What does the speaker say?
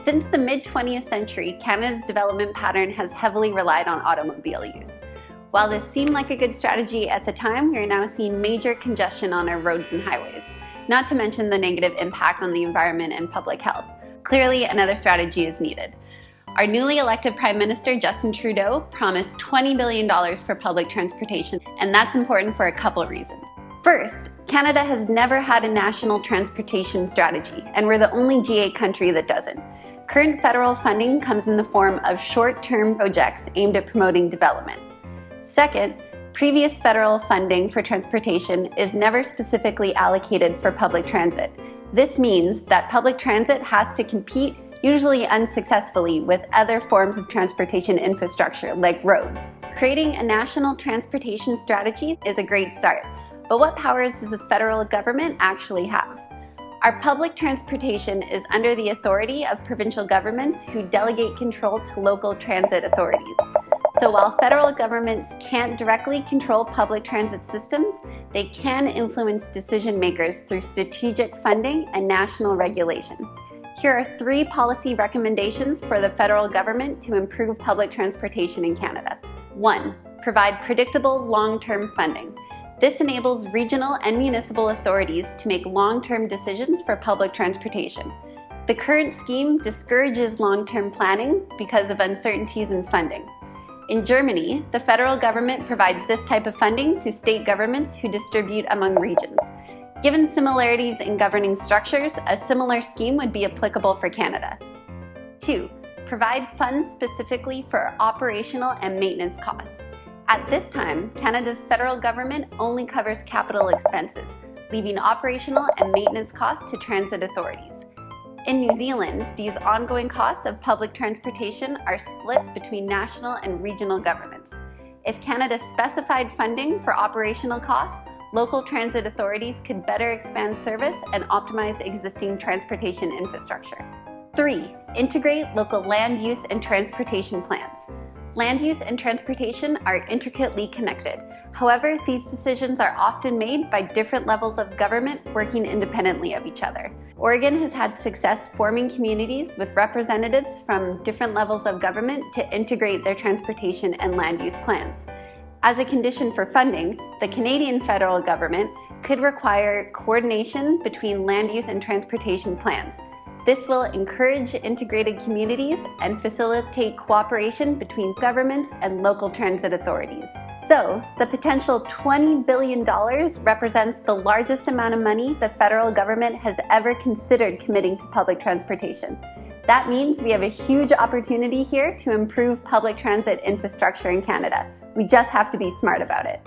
Since the mid-20th century, Canada's development pattern has heavily relied on automobile use. While this seemed like a good strategy at the time, we are now seeing major congestion on our roads and highways, not to mention the negative impact on the environment and public health. Clearly, another strategy is needed. Our newly elected Prime Minister, Justin Trudeau, promised $20 billion for public transportation, and that's important for a couple of reasons. First, Canada has never had a national transportation strategy, and we're the only G8 country that doesn't. Current federal funding comes in the form of short-term projects aimed at promoting development. Second, previous federal funding for transportation is never specifically allocated for public transit. This means that public transit has to compete, usually unsuccessfully, with other forms of transportation infrastructure like roads. Creating a national transportation strategy is a great start, but what powers does the federal government actually have? Our public transportation is under the authority of provincial governments who delegate control to local transit authorities. So while federal governments can't directly control public transit systems, they can influence decision makers through strategic funding and national regulation. Here are 3 policy recommendations for the federal government to improve public transportation in Canada. 1. Provide predictable long-term funding. This enables regional and municipal authorities to make long-term decisions for public transportation. The current scheme discourages long-term planning because of uncertainties in funding. In Germany, the federal government provides this type of funding to state governments who distribute among regions. Given similarities in governing structures, a similar scheme would be applicable for Canada. 2. Provide funds specifically for operational and maintenance costs. At this time, Canada's federal government only covers capital expenses, leaving operational and maintenance costs to transit authorities. In New Zealand, these ongoing costs of public transportation are split between national and regional governments. If Canada specified funding for operational costs, local transit authorities could better expand service and optimize existing transportation infrastructure. 3. Integrate local land use and transportation plans. Land use and transportation are intricately connected. However, these decisions are often made by different levels of government working independently of each other. Oregon has had success forming communities with representatives from different levels of government to integrate their transportation and land use plans. As a condition for funding, the Canadian federal government could require coordination between land use and transportation plans. This will encourage integrated communities and facilitate cooperation between governments and local transit authorities. So, the potential $20 billion represents the largest amount of money the federal government has ever considered committing to public transportation. That means we have a huge opportunity here to improve public transit infrastructure in Canada. We just have to be smart about it.